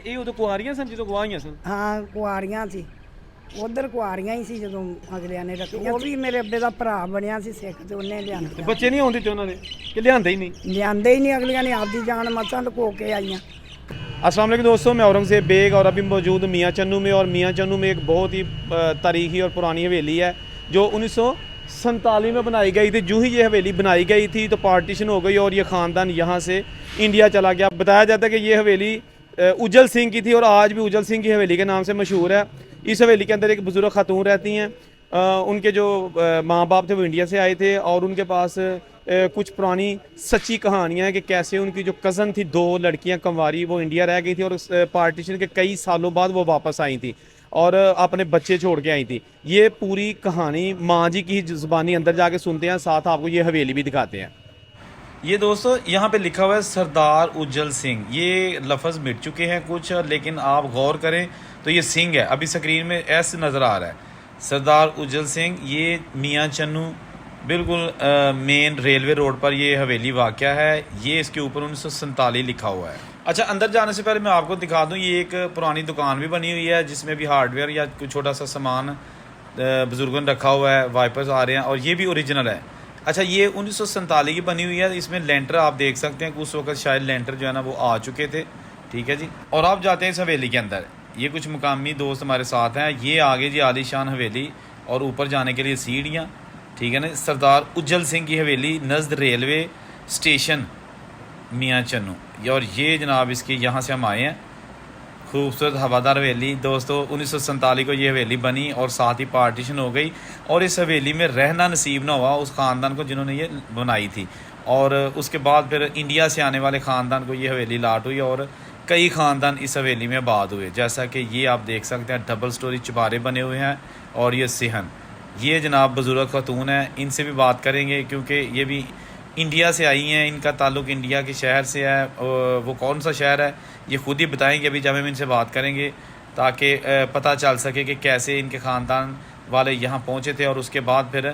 ਇਹ ਉਦੋਂ ਕੁਆਰੀਆਂ ਸਨ ਜਦੋਂ ਗਵਾਹੀਆਂ ਸਨ? ਹਾਂ ਕੁਆਰੀਆਂ ਸੀ, ਉਧਰ ਕੁਆਰੀਆਂ ਹੀ ਸੀ ਜਦੋਂ ਅਗਲਿਆਂ ਨੇ ਰੱਖੀਆਂ। ਉਹ ਵੀ ਮੇਰੇ ਅੱਬੇ ਦਾ ਭਰਾ ਬਣਿਆ ਸੀ ਸਿੱਖ ਤੇ ਉਹਨੇ ਲਿਆਂਦੇ। ਬੱਚੇ ਨਹੀਂ ਆਉਂਦੇ ਤੇ ਉਹਨਾਂ ਦੇ ਕਿ ਲਿਆਂਦੇ ਹੀ नहीं? ਲਿਆਂਦੇ ਹੀ ਨਹੀਂ, ਅਗਲਿਆਂ ਨੇ ਆਪਦੀ ਜਾਨ ਮਸਾਂ ਲੁਕੋ ਕੇ आईयां। अस्सलाम वालेकुम दोस्तों, मैं औरंगज़ेब बेग और अभी मौजूद मियाँ चन्नू में। और मियाँ चन्नू में एक बहुत ही तारीखी और पुरानी हवेली है जो 1947 में बनाई गई थी। जो ही ये हवेली बनाई गई थी तो पार्टीशन हो गई और ये ख़ानदान यहाँ से इंडिया चला गया। बताया जाता है कि ये हवेली उज्जल सिंह की थी और आज भी उज्जल सिंह की हवेली के नाम से मशहूर है। इस हवेली के अंदर एक बुज़ुर्ग खातून रहती हैं। उनके जो माँ बाप थे वो इंडिया से आए थे और उनके पास कुछ पुरानी सच्ची कहानियाँ हैं कि कैसे उनकी जो कज़न थी, 2 लड़कियाँ कंवारी, वो इंडिया रह गई थी और पार्टीशन के कई सालों बाद वो वापस आई थी और अपने बच्चे छोड़ के आई थी। ये पूरी कहानी माँ जी की ज़ुबानी अंदर जाके सुनते हैं, साथ आपको ये हवेली भी दिखाते हैं। ये दोस्तों यहाँ पे लिखा हुआ है सरदार उज्जल सिंह। ये लफ्ज़ मिट चुके हैं कुछ, लेकिन आप गौर करें तो ये सिंह है। अभी स्क्रीन में एस नज़र आ रहा है, सरदार उज्जल सिंह। ये मियाँ चन्नू बिल्कुल मेन रेलवे रोड पर ये हवेली वाक़या है। ये इसके ऊपर 1947 लिखा हुआ है। अच्छा, अंदर जाने से पहले मैं आपको दिखा दूँ, ये एक पुरानी दुकान भी बनी हुई है जिसमें भी हार्डवेयर या कुछ छोटा सा सामान बुज़ुर्गों ने रखा हुआ है। वाइपर्स आ रहे हैं और ये भी ओरिजिनल है। अच्छा, ये 1947 की बनी हुई है। इसमें लेंटर आप देख सकते हैं कि उस वक्त शायद लेंटर जो है ना वो आ चुके थे। ठीक है जी। और आप जाते हैं इस हवेली के अंदर। ये कुछ मुकामी दोस्त हमारे साथ हैं। ये आगे जी आलीशान हवेली और ऊपर जाने के लिए सीढ़ियाँ। ठीक है ना। सरदार उज्जल सिंह की हवेली नज़द रेलवे स्टेशन मियाँ चन्नू। और ये जनाब इसकी यहाँ से हम आए हैं। खूबसूरत हवादार हवेली दोस्तों। 1947 को ये हवेली बनी और साथ ही पार्टीशन हो गई और इस हवेली में रहना नसीब ना हुआ उस ख़ानदान को जिन्होंने ये बनाई थी। और उसके बाद फिर इंडिया से आने वाले ख़ानदान को ये हवेली लाट हुई और कई ख़ानदान इस हवेली में आबाद हुए। जैसा कि ये आप देख सकते हैं, डबल स्टोरी चुबारे बने हुए हैं। और ये सिहन, ये जनाब बुज़ुर्ग खातून है, इनसे भी बात करेंगे क्योंकि ये भी इंडिया से आई हैं। इनका ताल्लुक़ इंडिया के शहर से है। वो कौन सा शहर है ये ख़ुद ही बताएंगे अभी जब हम इनसे बात करेंगे, ताकि पता चल सके कि कैसे इनके ख़ानदान वाले यहाँ पहुँचे थे। और उसके बाद फिर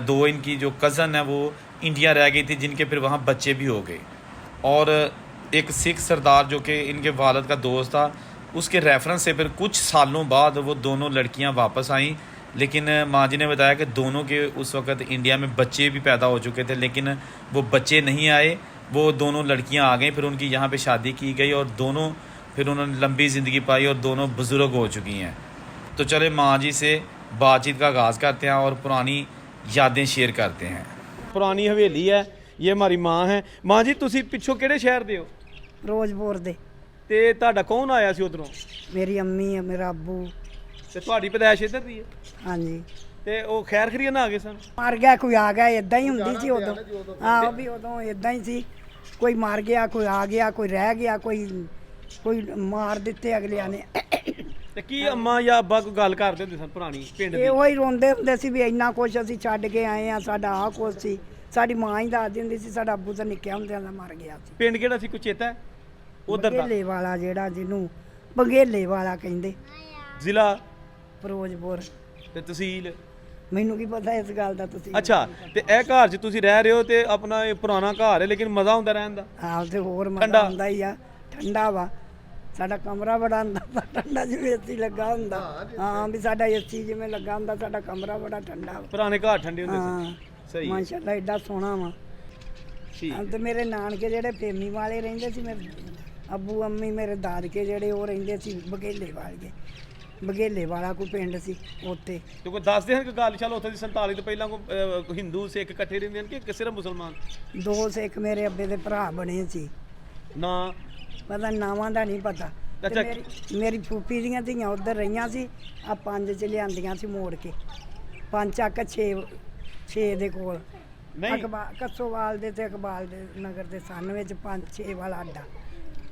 2 इनकी जो कज़न है वो इंडिया रह गई थी, जिनके फिर वहाँ बच्चे भी हो गए। और एक सिख सरदार जो कि इनके वालिद का दोस्त था, उसके रेफरेंस से फिर कुछ सालों बाद वो दोनों लड़कियाँ वापस आईं। लेकिन माँ जी ने बताया कि दोनों के उस वक़्त इंडिया में बच्चे भी पैदा हो चुके थे, लेकिन वो बच्चे नहीं आए। वो दोनों लड़कियां आ गई, फिर उनकी यहाँ पे शादी की गई और दोनों फिर उन्होंने लंबी ज़िंदगी पाई और दोनों बुज़ुर्ग हो चुकी हैं। तो चले माँ जी से बातचीत का आगाज़ करते हैं और पुरानी यादें शेयर करते हैं। पुरानी हवेली है, ये हमारी माँ है। माँ जी तुसी पिछों किहड़े शहर दे हो? ਫਿਰੋਜ਼ਪੁਰ ਦੇ। ते तुहाडा कौन आया सी उधरों? ਮੇਰੀ ਅੰਮੀ ਹੈ, ਮੇਰਾ ਅੱਬੂ। ते तुहाडी पैदाइश इधर दी है? ਹਾਂਜੀ। ते ओ खैर खरीया ना आ गए सन? ਮਰ ਗਿਆ ਕੋਈ ਆ ਗਿਆ, ਇਦਾਂ ਹੀ ਹੁੰਦੀ ਸੀ ਉਦੋਂ। ਹਾਂ ਵੀ ਉਦੋਂ ਇਦਾਂ ਹੀ ਸੀ, ਕੋਈ ਮਰ ਗਿਆ, ਕੋਈ ਆ ਗਿਆ, ਕੋਈ ਰਹਿ ਗਿਆ, ਕੋਈ ਮਾਰ ਦਿੱਤੇ ਅਗਲਿਆਂ ਨੇ। ਤੇ ਕੀ ਅੰਮਾ ਜਾਂ ਅੱਬਾ ਕੋਈ ਗੱਲ ਕਰਦੇ ਹੁੰਦੇ ਸਨ ਪੁਰਾਣੀ ਪਿੰਡ ਦੀ? ਇਹੋ ਹੀ ਰੋਂਦੇ ਹੁੰਦੇ ਸੀ ਵੀ ਇੰਨਾ ਕੁਛ ਅਸੀਂ ਛੱਡ ਕੇ ਆਏ ਆ, ਸਾਡਾ ਆਹ ਕੁਛ ਸੀ। ਸਾਡੀ ਮਾਂ ਹੀ ਦੱਸਦੀ ਹੁੰਦੀ ਸੀ ਸਾਡਾ ਅੱਬੂ ਤਾਂ ਨਿੱਕਿਆ ਹੁੰਦਿਆਂ ਦਾ ਮਰ ਗਿਆ ਸੀ। ਪਿੰਡ ਕਿਹੜਾ ਸੀ, ਕੋਈ ਚੇਤਾ ਹੈ ਉਧਰ ਦਾ? ਬਘੇਲੇ ਵਾਲਾ, ਜਿਹੜਾ ਜਿਹਨੂੰ ਬਘੇਲੇ ਵਾਲਾ ਕਹਿੰਦੇ। ਜ਼ਿਲ੍ਹਾ ਫਿਰੋਜ਼ਪੁਰ। ਤੇ ਤਹਿਸੀਲ? ਮੈਨੂੰ ਕੀ ਪਤਾ ਇਸ ਗੱਲ ਦਾ। ਤੁਸੀਂ ਅੱਛਾ, ਤੇ ਇਹ ਘਰ 'ਚ ਤੁਸੀਂ ਰਹਿ ਰਹੇ ਹੋ ਤੇ ਆਪਣਾ ਇਹ ਪੁਰਾਣਾ ਘਰ ਹੈ, ਲੇਕਿਨ ਮਜ਼ਾ ਹੁੰਦਾ ਰਹਿਣ ਦਾ? ਹਾਂ, ਤੇ ਹੋਰ ਠੰਡਾ? ਮਜ਼ਾ ਆਉਂਦਾ ਹੀ ਆ। ਠੰਡਾ ਵਾ, ਸਾਡਾ ਕਮਰਾ ਬੜਾ ਹੁੰਦਾ ਠੰਡਾ, ਜਿਵੇਂ ਏਸੀ ਲੱਗਾ ਹੁੰਦਾ। ਹਾਂ ਵੀ ਸਾਡਾ ਏਸੀ ਜਿਵੇਂ ਲੱਗਾ ਹੁੰਦਾ, ਸਾਡਾ ਕਮਰਾ ਬੜਾ ਠੰਡਾ ਵਾ। ਪੁਰਾਣੇ ਘਰ ਠੰਡੇ ਹੁੰਦੇ ਹਾਂ ਸੀ। ਸਹੀ ਹੈ। ਮਾਸ਼ਾਅੱਲਾ ਏਡਾ ਸੋਹਣਾ ਵਾ। ਠੀਕ। ਤੇ ਮੇਰੇ ਨਾਨਕੇ ਜਿਹੜੇ ਫੇਮੀ ਵਾਲੇ ਰਹਿੰਦੇ ਸੀ, ਮੇਰੇ ਅੱਬੂ ਅੰਮੀ ਮੇਰੇ ਦਾਦਕੇ ਜਿਹੜੇ ਉਹ ਰਹਿੰਦੇ ਸੀ ਬਘੇਲੇ ਵਾਲੇ। ਬਘੇਲੇ ਵਾਲਾ ਕੋਈ ਪਿੰਡ ਸੀ ਉੱਥੇ। ਤੇ ਕੋਈ ਦੱਸਦੇ ਹਨ ਕਿ ਗੱਲ ਚੱਲ ਉੱਥੇ ਦੀ 47 ਤੋਂ ਪਹਿਲਾਂ ਕੋਈ ਹਿੰਦੂ ਸਿੱਖ ਇਕੱਠੇ ਰਹਿੰਦੇ ਹਨ ਕਿ ਸਿਰਫ ਮੁਸਲਮਾਨ? 2 ਸਿੱਖ ਮੇਰੇ ਅੱਬੇ ਦੇ ਭਰਾ ਬਣੇ ਸੀ। ਨਾ ਪਤਾ ਨਾਵਾਂ ਦਾ ਨਹੀਂ ਪਤਾ। ਅੱਛਾ। ਮੇਰੀ ਫੂਫੀ ਦੀਆਂ ਧੀਆਂ ਉੱਧਰ ਰਹੀਆਂ ਸੀ। ਆ 5 ਚ ਲਿਆਂਦੀਆਂ ਸੀ ਮੋੜ ਕੇ। 5 ਚੱਕ 6 ਦੇ ਕੋਲ ਨਹੀਂ ਕੱਸੋਵਾਲ ਦੇ ਤੇ ਇਕਬਾਲ ਦੇ ਨਗਰ ਦੇ ਸਨ ਵਿੱਚ 5-6 ਵਾਲਾ ਅੱਡਾ।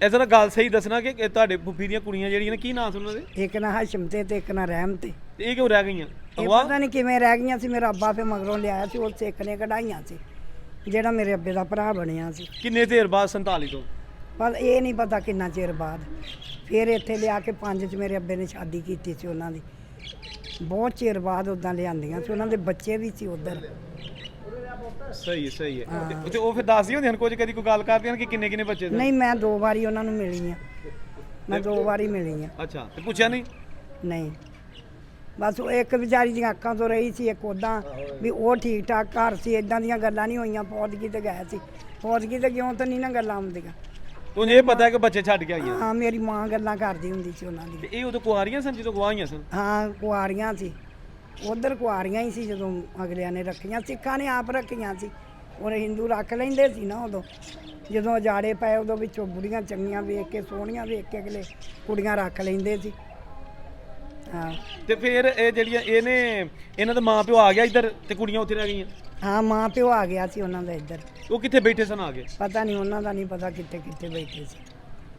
ਇਸ ਤਰ੍ਹਾਂ ਗੱਲ ਸਹੀ ਦੱਸਣਾ ਕਿ ਤੁਹਾਡੇ ਫੁੱਫੀ ਦੀਆਂ ਕੁੜੀਆਂ ਜਿਹੜੀਆਂ ਨੇ ਕੀ ਨਾਂ ਸੀ ਉਹਨਾਂ ਦੇ? ਇੱਕ ਨਾ ਹਸ਼ਮ ਤੇ ਇੱਕ ਨਾ ਰਹਿਮ ਤੇ। ਇਹ ਕਿਉਂ ਰਹਿ ਗਈਆਂ? ਇਹ ਪਤਾ ਨਹੀਂ ਕਿਵੇਂ ਰਹਿ ਗਈਆਂ ਸੀ। ਮੇਰਾ ਅੱਬਾ ਫੇ ਮਗਰੋਂ ਲਿਆਇਆ ਸੀ, ਉਹ ਸਿੱਖ ਨੇ ਕਢਾਈਆਂ ਸੀ, ਜਿਹੜਾ ਮੇਰੇ ਅੱਬੇ ਦਾ ਭਰਾ ਬਣਿਆ ਸੀ। ਕਿੰਨੇ ਦੇਰ ਬਾਅਦ 47 ਤੋਂ? ਪਰ ਇਹ ਨਹੀਂ ਪਤਾ ਕਿੰਨਾ ਚਿਰ ਬਾਅਦ। ਫਿਰ ਇੱਥੇ ਲਿਆ ਕੇ 5 ਚ ਮੇਰੇ ਅੱਬੇ ਨੇ ਸ਼ਾਦੀ ਕੀਤੀ ਸੀ ਉਹਨਾਂ ਦੀ। ਬਹੁਤ ਚਿਰ ਬਾਅਦ ਉੱਦਾਂ ਲਿਆਂਦੀਆਂ ਸੀ। ਉਹਨਾਂ ਦੇ ਬੱਚੇ ਵੀ ਸੀ ਉੱਧਰ। ਸਹੀ ਹੈ ਤੇ ਉਹ ਫਿਰ ਦੱਸਦੀ ਹੁੰਦੀਆਂ ਕੁਝ, ਕਦੀ ਕੋਈ ਗੱਲ ਕਰਦੀਆਂ ਕਿ ਕਿੰਨੇ ਬੱਚੇ? ਨਹੀਂ, ਮੈਂ 2 ਵਾਰੀ ਉਹਨਾਂ ਨੂੰ ਮਿਲੀ ਆ। ਮੈਂ 2 ਵਾਰੀ ਮਿਲੀ ਆ। ਅੱਛਾ, ਤੇ ਪੁੱਛਿਆ ਨਹੀਂ? ਨਹੀਂ, ਬਸ ਉਹ ਇੱਕ ਵਿਚਾਰੀ ਦੀਆਂ ਅੱਖਾਂ ਤੋਂ ਰਹੀ ਸੀ, ਇੱਕ ਉੱਦਾਂ ਵੀ ਉਹ ਠੀਕ ਠਾਕ ਘਰ ਸੀ, ਇਦਾਂ ਦੀਆਂ ਗੱਲਾਂ ਨਹੀਂ ਹੋਈਆਂ। ਫੌਜਗੀ ਤੇ ਗਏ ਸੀ, ਫੌਜਗੀ ਤੇ ਕਿਉਂ ਤਾਂ ਨਹੀਂ ਨਾ ਗੱਲਾਂ ਹੁੰਦੀਆਂ। ਤੁਹਾਨੂੰ ਇਹ ਪਤਾ ਹੈ ਕਿ ਬੱਚੇ ਛੱਡ ਕੇ ਆਈਆਂ? ਹਾਂ, ਮੇਰੀ ਮਾਂ ਗੱਲਾਂ ਕਰਦੀ ਹੁੰਦੀ ਸੀ ਉਹਨਾਂ ਦੀ। ਤੇ ਇਹ ਉਦੋਂ ਕੁਆਰੀਆਂ ਸਨ ਜਦੋਂ ਗਵਾਹੀਆਂ ਸਨ? ਹਾਂ, ਕੁਆਰੀਆਂ ਸੀ, ਉਧਰ ਕੁਆਰੀਆਂ ਹੀ ਸੀ ਜਦੋਂ ਅਗਲਿਆਂ ਨੇ ਰੱਖੀਆਂ। ਸਿੱਖਾਂ ਨੇ ਆਪ ਰੱਖੀਆਂ ਸੀ, ਔਰ ਹਿੰਦੂ ਰੱਖ ਲੈਂਦੇ ਸੀ ਨਾ ਉਦੋਂ। ਜਦੋਂ ਉਜਾੜੇ ਪਏ ਉਦੋਂ ਵਿੱਚੋਂ ਬੁੜੀਆਂ ਚੰਗੀਆਂ ਵੇਖ ਕੇ, ਸੋਹਣੀਆਂ ਵੇਖ ਕੇ ਅਗਲੇ ਕੁੜੀਆਂ ਰੱਖ ਲੈਂਦੇ ਸੀ। ਹਾਂ, ਤੇ ਫਿਰ ਇਹ ਜਿਹੜੀਆਂ ਇਹਨਾਂ ਦਾ ਮਾਂ ਪਿਓ ਆ ਗਿਆ ਇੱਧਰ ਤੇ ਕੁੜੀਆਂ ਉੱਥੇ ਰਹਿ ਗਈਆਂ? ਹਾਂ, ਮਾਂ ਪਿਓ ਆ ਗਿਆ ਸੀ ਉਹਨਾਂ ਦਾ ਇੱਧਰ। ਉਹ ਕਿੱਥੇ ਬੈਠੇ ਸਨ ਆ ਕੇ? ਪਤਾ ਨਹੀਂ, ਉਹਨਾਂ ਦਾ ਨਹੀਂ ਪਤਾ ਕਿੱਥੇ ਕਿੱਥੇ ਬੈਠੇ ਸੀ।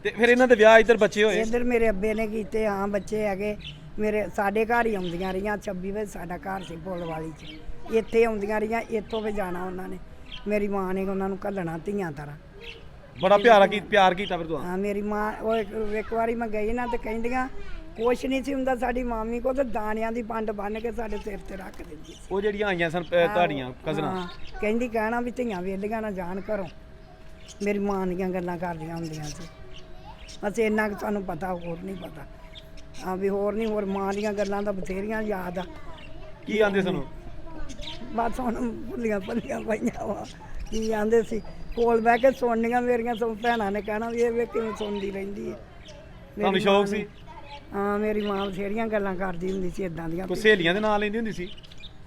ਤੇ ਫਿਰ ਇਹਨਾਂ ਦੇ ਵਿਆਹ ਇੱਧਰ ਬੱਚੇ ਹੋਏ? ਇੱਧਰ ਮੇਰੇ ਅੱਬੇ ਨੇ ਕੀਤੇ। ਹਾਂ, ਬੱਚੇ ਹੈਗੇ ਮੇਰੇ। ਸਾਡੇ ਘਰ ਹੀ ਆਉਂਦੀਆਂ ਰਹੀਆਂ। 26 ਵਜੇ ਸਾਡਾ ਘਰ ਸੀ ਪੁੱਲ ਵਾਲੀ 'ਚ, ਇੱਥੇ ਆਉਂਦੀਆਂ ਰਹੀਆਂ। ਇੱਥੋਂ ਵੀ ਜਾਣਾ ਉਹਨਾਂ ਨੇ। ਮੇਰੀ ਮਾਂ ਨੇ ਉਹਨਾਂ ਨੂੰ ਘੱਲਣਾ ਧੀਆਂ ਤਰ੍ਹਾਂ। ਬੜਾ ਪਿਆਰ ਕੀਤਾ ਫਿਰ ਤੁਹਾਨੂੰ? ਹਾਂ, ਮੇਰੀ ਮਾਂ ਉਹ ਇੱਕ ਵਾਰੀ ਮੈਂ ਗਈ ਨਾ ਤੇ ਕਹਿੰਦੀਆਂ ਕੁਛ ਨਹੀਂ ਸੀ ਹੁੰਦਾ ਸਾਡੀ ਮਾਮੀ ਕੋਲ, ਤੇ ਦਾਣਿਆਂ ਦੀ ਪੰਡ ਬੰਨ ਕੇ ਸਾਡੇ ਸਿਰ ਤੇ ਰੱਖ ਦਿੰਦੀ ਸੀ। ਉਹ ਜਿਹੜੀਆਂ ਆਈਆਂ ਸਨ ਤੁਹਾਡੀਆਂ ਕਜ਼ਨਾਂ? ਹਾਂ, ਕਹਿੰਦੀ ਕਹਿਣਾ ਵੀ ਧੀਆਂ ਵੇਲੀਆਂ ਨਾ ਜਾਣ ਘਰੋਂ। ਮੇਰੀ ਮਾਂ ਦੀਆਂ ਗੱਲਾਂ ਕਰਦੀਆਂ ਹੁੰਦੀਆਂ ਸੀ। ਬਸ ਇੰਨਾ ਕੁ ਸਾਨੂੰ ਪਤਾ, ਹੋਰ ਨਹੀਂ ਪਤਾ। ਹਾਂ, ਵੀ ਹੋਰ ਨਹੀਂ, ਹੋਰ ਮਾਂ ਦੀਆਂ ਗੱਲਾਂ ਤਾਂ ਬਥੇਰੀਆਂ ਯਾਦ ਆ। ਕੀ ਆਂਦੇ ਸਨ? ਬਸ ਹੁਣ ਭੁੱਲੀਆਂ ਭੱਲੀਆਂ ਪਈਆਂ ਵਾ। ਕੀ ਆਂਦੇ ਸੀ, ਕੋਲ ਬਹਿ ਕੇ ਸੁਣਨੀਆਂ ਮੇਰੀਆਂ ਸਭ ਭੈਣਾਂ ਨੇ ਕਹਿਣਾ ਵੀ ਇਹ ਵੇ ਕਿਵੇਂ ਸੁਣਦੀ ਰਹਿੰਦੀ ਹੈ। ਤੁਹਾਨੂੰ ਸ਼ੌਕ ਸੀ? ਹਾਂ, ਮੇਰੀ ਮਾਂ ਬਥੇਰੀਆਂ ਗੱਲਾਂ ਕਰਦੀ ਹੁੰਦੀ ਸੀ ਇਦਾਂ ਦੀਆਂ। ਕੋਈ ਸਹੇਲੀਆਂ ਦੇ ਨਾਂ ਲੈਂਦੀ ਹੁੰਦੀ ਸੀ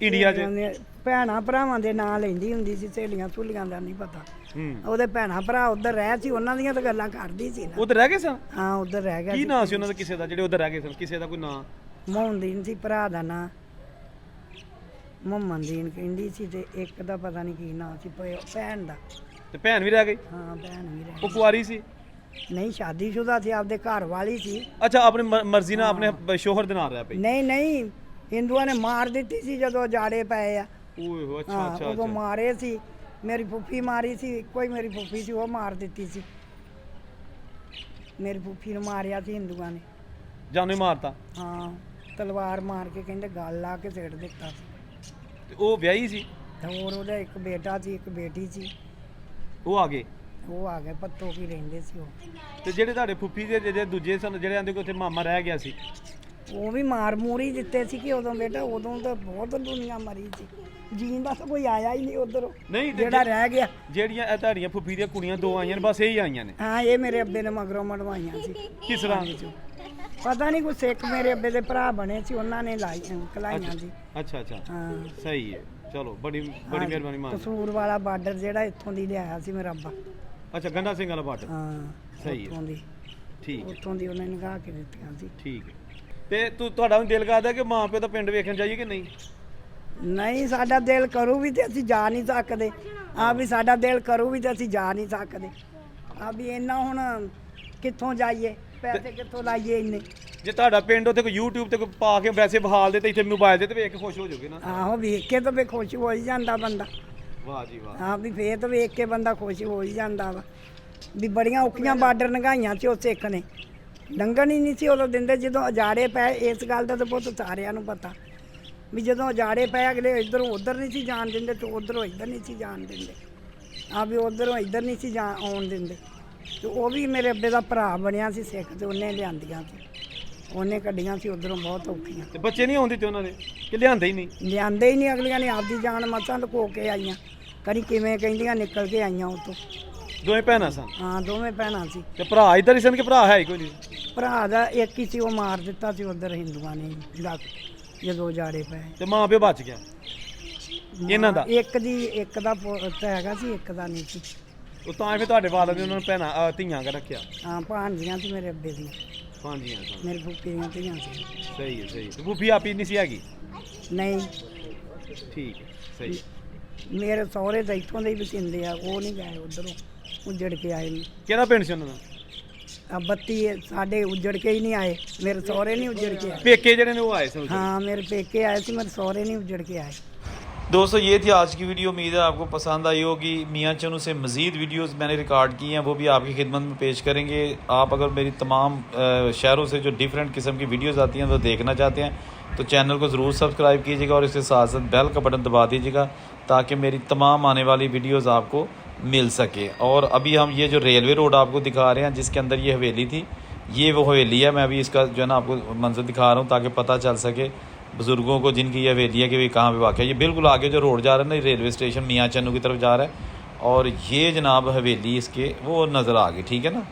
ਇੰਡੀਆ 'ਚ? ਭੈਣਾਂ ਭਰਾਵਾਂ ਦੇ ਨਾਂ ਲੈਂਦੀ ਹੁੰਦੀ ਸੀ, ਸਹੇਲੀਆਂ ਸੁਹਲੀਆਂ ਦਾ ਨਹੀਂ ਪਤਾ। ਹੂੰ, ਉਹਦੇ ਭੈਣਾਂ ਭਰਾ ਉੱਧਰ ਰਹਿ ਸੀ, ਉਹਨਾਂ ਦੀਆਂ ਤਾਂ ਗੱਲਾਂ ਕਰਦੀ ਸੀ ਨਾ। ਉਧਰ ਰਹਿ ਗਏ ਸਨ? ਹਾਂ, ਉੱਧਰ ਰਹਿ ਗਿਆ ਕੀ ਸੀ। ਨਾਂ ਸੀ ਉਹਨਾਂ ਦਾ ਕਿਸੇ ਦਾ ਜਿਹੜੇ ਉਧਰ ਰਹਿ ਗਏ ਸਨ? ਕਿਸੇ ਦਾ ਕੋਈ ਨਾਂ? ਮੋਹਨਦੀਨ ਸੀ ਭਰਾ ਦਾ ਨਾਂ, ਮੁਹੰਮਦੀਨ ਕਹਿੰਦੀ ਸੀ, ਤੇ ਇੱਕ ਦਾ ਪਤਾ ਨਹੀਂ ਕੀ ਨਾਂ ਸੀ ਭੈਣ ਦਾ। ਤੇ ਭੈਣ ਵੀ ਰਹਿ ਗਈ? ਹਾਂ, ਭੈਣ ਵੀ ਰਹਿ ਉਹ ਕੁਆਰੀ ਸੀ? ਨਹੀਂ, ਸ਼ਾਦੀशुदा ਸੀ, ਆਪਦੇ ਘਰ ਵਾਲੀ ਸੀ। ਅੱਛਾ, ਆਪਣੀ ਮਰਜ਼ੀ ਨਾਲ ਆਪਣੇ ਸ਼ੋਹਰ ਦੇ ਨਾਲ ਰਹਿ ਪਈ? ਨਹੀਂ ਨਹੀਂ, ਹਿੰਦੂਆਂ ਨੇ ਮਾਰ ਦਿੱਤੀ ਸੀ ਜਦੋਂ ਜਾੜੇ ਪਏ ਆ। ਓਏ ਹੋ, ਅੱਛਾ ਹਾਂ, ਅੱਛਾ ਉਦੋਂ ਅੱਛਾ। ਮਾਰੇ ਸੀ। ਮੇਰੀ ਫੁੱਫੀ ਮਾਰੀ ਸੀ, ਇੱਕੋ ਹੀ ਮੇਰੀ ਫੁੱਫੀ ਸੀ, ਉਹ ਮਾਰ ਦਿੱਤੀ ਸੀ। ਮੇਰੀ ਫੁੱਫੀ ਨੂੰ ਮਾਰਿਆ ਸੀ ਹਿੰਦੂਆਂ ਨੇ। ਜਾਨੋਂ ਹੀ ਮਾਰਤਾ? ਹਾਂ, ਤਲਵਾਰ ਮਾਰ ਕੇ ਕਹਿੰਦੇ ਗਲ ਲਾ ਕੇ ਸਿੱਟ ਦਿੱਤਾ ਸੀ। ਤੇ ਉਹ ਵਿਆਹੀ ਸੀ? ਤੇ ਹੋਰ ਉਹਦਾ ਇੱਕ ਬੇਟਾ ਸੀ, ਇੱਕ ਬੇਟੀ ਸੀ। ਉਹ ਆ ਗਏ? ਉਹ ਆ ਗਏ, ਪੱਤੋ ਕੀ ਰਹਿੰਦੇ ਸੀ ਉਹ। ਤੇ ਜਿਹੜੇ ਤੁਹਾਡੇ ਫੁੱਫੀ ਦੇ ਜਿਹੜੇ ਦੂਜੇ ਸਨ, ਜਿਹੜੇ ਆਂਦੇ ਕਿ ਉੱਥੇ ਮਾਮਾ ਰਹਿ ਗਿਆ ਸੀ, ਉਹ ਵੀ ਮਾਰ ਮੂਰ ਹੀ ਦਿੱਤੇ ਸੀ ਕਿ ਉਦੋਂ ਬੇਟਾ, ਉਦੋਂ ਤਾਂ ਬਹੁਤ ਦੁਨੀਆ ਮਰੀ ਸੀ। ਜੀਣ ਦਾ ਤਾਂ ਕੋਈ ਆਇਆ ਹੀ ਨਹੀਂ ਉਧਰੋਂ, ਨਹੀਂ? ਜਿਹੜਾ ਰਹਿ ਗਿਆ। ਜਿਹੜੀਆਂ ਇਹ ਤੁਹਾਡੀਆਂ ਫੁੱਫੀ ਦੀਆਂ ਕੁੜੀਆਂ 2 ਆਈਆਂ ਨੇ, ਬਸ ਇਹੀ ਆਈਆਂ ਨੇ? ਹਾਂ, ਇਹ ਮੇਰੇ ਅੱਬੇ ਨੇ ਮਗਰੋਂ ਮੜਵਾਈਆਂ ਸੀ। ਕਿਸ ਤਰ੍ਹਾਂ? ਪਤਾ ਨਹੀਂ, ਕੋਈ ਸਿੱਖ ਮੇਰੇ ਅੱਬੇ ਦੇ ਭਰਾ ਬਣੇ ਸੀ, ਉਹਨਾਂ ਨੇ ਕਲਾਈਆਂ ਸੀ। ਅੱਛਾ ਅੱਛਾ, ਹਾਂ, ਸਹੀ ਹੈ। ਚਲੋ, ਬੜੀ ਮਿਹਰਬਾਨੀ ਮਾਂ। ਕਸੂਰ ਵਾਲਾ ਬਾਰਡਰ ਜਿਹੜਾ ਇੱਥੋਂ ਦੀ ਲਿਆਇਆ ਸੀ ਮੇਰਾ ਅੱਬਾ। ਅੱਛਾ, ਗੰਡਾ ਸਿੰਘ ਵਾਲਾ ਬਾਰਡਰ? ਹਾਂ, ਸਹੀ ਹੈ, ਉੱਥੋਂ ਦੀ। ਠੀਕ ਹੈ, ਉੱਥੋਂ ਦੀ ਉਹਨੇ ਨਿਕਾਹ ਕੇ ਦਿੱਤੀਆਂ ਸੀ। ਠੀਕ ਹੈ। ਤੇ ਤੁਹਾਡਾ ਵੀ ਦਿਲ ਕਰਦਾ ਕਿ ਮਾਂ ਪਿਓ ਦਾ ਪਿੰਡ ਵੇਖਣ ਜਾਈਏ ਕਿ ਨਹੀਂ? ਨਹੀਂ, ਸਾਡਾ ਦਿਲ ਕਰੂ ਵੀ ਤੇ ਅਸੀਂ ਜਾ ਨਹੀਂ ਸਕਦੇ। ਆ ਵੀ ਸਾਡਾ ਦਿਲ ਕਰੂ ਵੀ ਤੇ ਅਸੀਂ ਜਾ ਨਹੀਂ ਸਕਦੇ। ਆ ਵੀ ਇੰਨਾ ਹੁਣ ਕਿੱਥੋਂ ਜਾਈਏ, ਪੈਸੇ ਕਿੱਥੋਂ ਲਾਈਏ ਇੰਨੇ। ਜੇ ਤੁਹਾਡਾ ਪਿੰਡ ਉੱਥੇ ਕੋਈ YouTube ਤੇ ਕੋਈ ਪਾ ਕੇ ਵੈਸੇ ਬਹਾਲ ਦੇ ਤੇ ਇੱਥੇ ਮੋਬਾਈਲ ਦੇ ਤੇ ਵੇਖ ਕੇ ਖੁਸ਼ ਹੋ ਜਾਓਗੇ ਨਾ? ਆਹੋ, ਵੇਖ ਕੇ ਤਾਂ ਵੀ ਖੁਸ਼ ਹੋ ਹੀ ਜਾਂਦਾ ਬੰਦਾ। ਵਾਹ ਜੀ ਵਾਹ। ਹਾਂ, ਵੀ ਫੇਰ ਤਾਂ ਵੇਖ ਕੇ ਬੰਦਾ ਖੁਸ਼ ਹੋ ਹੀ ਜਾਂਦਾ ਵਾ। ਵੀ ਬੜੀਆਂ ਔਖੀਆਂ ਬਾਰਡਰ ਲੰਘਾਈਆਂ ਸੀ ਉਹ ਸਿੱਖ ਨੇ, ਲੰਘਣ ਹੀ ਨਹੀਂ ਸੀ ਉਦੋਂ ਦਿੰਦੇ ਜਦੋਂ ਉਜਾੜੇ ਪਏ। ਇਸ ਗੱਲ ਦਾ ਤਾਂ ਬਹੁਤ ਸਾਰਿਆਂ ਨੂੰ ਪਤਾ ਵੀ ਜਦੋਂ ਉਜਾੜੇ ਪਏ ਅਗਲੇ ਇੱਧਰੋਂ ਉੱਧਰ ਨਹੀਂ ਸੀ ਜਾਣ ਦਿੰਦੇ, ਤੇ ਉੱਧਰੋਂ ਇੱਧਰ ਨਹੀਂ ਸੀ ਜਾਣ ਦਿੰਦੇ। ਆ ਵੀ ਉੱਧਰੋਂ ਇੱਧਰ ਨਹੀਂ ਸੀ ਆਉਣ ਦਿੰਦੇ। ਤੇ ਉਹ ਵੀ ਮੇਰੇ ਅੱਬੇ ਦਾ ਭਰਾ ਬਣਿਆ ਸੀ ਸਿੱਖ, ਤੇ ਉਹਨੇ ਲਿਆਂਦੀਆਂ ਸੀ, ਉਹਨੇ ਕੱਢੀਆਂ ਸੀ ਉੱਧਰੋਂ ਬਹੁਤ ਔਖੀਆਂ। ਤੇ ਬੱਚੇ ਨਹੀਂ ਆਉਂਦੇ ਤੇ ਉਹਨਾਂ ਦੇ ਕਿ ਲਿਆਂਦੇ ਹੀ ਨਹੀਂ? ਲਿਆਂਦੇ ਹੀ ਨਹੀਂ, ਅਗਲੀਆਂ ਨੇ ਆਪਦੀ ਜਾਨ ਮਸਾਂ ਲੁਕੋ ਕੇ ਆਈਆਂ। ਕਦੀ ਕਿਵੇਂ ਕਹਿੰਦੀਆਂ ਨਿਕਲ ਕੇ ਆਈਆਂ ਉੱਥੋਂ। ਦੋਵੇਂ ਭੈਣਾਂ ਸਨ? ਹਾਂ, ਦੋਵੇਂ ਭੈਣਾਂ ਸੀ। ਤੇ ਭਰਾ ਇੱਧਰ ਹੀ ਸਨ ਕਿ ਭਰਾ ਹੈ ਹੀ ਕੋਈ ਨਹੀਂ? ਭਰਾ ਦਾ ਇੱਕ ਹੀ ਸੀ, ਉਹ ਮਾਰ ਦਿੱਤਾ ਸੀ ਉੱਧਰ ਹਿੰਦੂਆਂ ਨੇ ਜਦੋਂ ਉਜਾੜੇ ਪਏ। ਤੇ ਮਾਂ ਪਿਓ ਬਚ ਗਿਆ ਇਹਨਾਂ ਦਾ? ਇੱਕ ਦਾ ਪੁੱਤ ਹੈਗਾ ਸੀ, ਇੱਕ ਦਾ ਨਹੀਂ ਸੀ। ਉਹ ਤਾਂ ਫਿਰ ਤੁਹਾਡੇ ਵਾਲਾਂ ਨੇ ਉਹਨਾਂ ਨੂੰ ਭੈਣਾਂ ਧੀਆਂ ਕਰ ਰੱਖਿਆ? ਹਾਂ, ਭਾਣਜੀਆਂ ਸੀ ਮੇਰੇ ਅੱਬੇ ਦੀਆਂ। ਭਾਂਜੀਆਂ ਸਨ? ਮੇਰੇ ਫੁੱਫੀ ਦੀਆਂ ਧੀਆਂ ਸੀ। ਸਹੀ ਹੈ, ਸਹੀ ਹੈ। ਤੇ ਫੁੱਫੀ ਆਪੀ ਨਹੀਂ ਸੀ ਹੈਗੀ? ਨਹੀਂ, ਠੀਕ ਹੈ, ਸਹੀ। ਮੇਰੇ ਸਹੁਰੇ ਤਾਂ ਇੱਥੋਂ ਦੇ ਹੀ ਵਸਿੰਦੇ ਆ, ਉਹ ਨਹੀਂ ਗਏ ਉੱਧਰੋਂ, ਉੱਜੜ ਕੇ ਆਏ ਨੇ। ਕਿਹੜਾ ਪਿੰਡ ਸੀ ਉਹਨਾਂ ਦਾ? ਬੱਤੀ ਸਾਡੇ ਉੱਜੜ ਕੇ ਹੀ ਨਹੀਂ ਆਏ, ਮੇਰੇ ਸਹੁਰੇ ਨਹੀਂ ਉੱਜੜ ਕੇ ਆਏ। पेके जड़े ने वो आए थे? हाँ, मेरे पेके आए थे, मेरे सहुरे नहीं उजड़ के आए। दोस्तों, ये थी आज की वीडियो। उम्मीद है आपको पसंद आई होगी। मियाँ चन्नू से मज़ीद वीडियोस मैंने रिकॉर्ड की हैं, वो भी आपकी खिदमत में पेश करेंगे। आप अगर मेरी तमाम शहरों से जो डिफरेंट किस्म की वीडियोस आती हैं वो देखना चाहते हैं तो चैनल को ज़रूर सब्सक्राइब कीजिएगा और इसके साथ साथ बेल का बटन दबा दीजिएगा ताकि मेरी तमाम आने वाली वीडियोज़ आपको मिल सके। और अभी हम ये जो रेलवे रोड आपको दिखा रहे हैं जिसके अंदर ये हवेली थी, ये वो हवेली है। मैं अभी इसका जो है ना आपको मंजर दिखा रहा हूँ ताकि पता चल सके बुज़ुर्गों को जिनकी ये हवेली है कि वे कहाँ पे वाक़ है। ये बिल्कुल आगे जो रोड जा रहा है ना, रेलवे स्टेशन मियाँ चन्नू की तरफ जा रहा है, और ये जनाब हवेली इसके वो नज़र आ गई, ठीक है ना।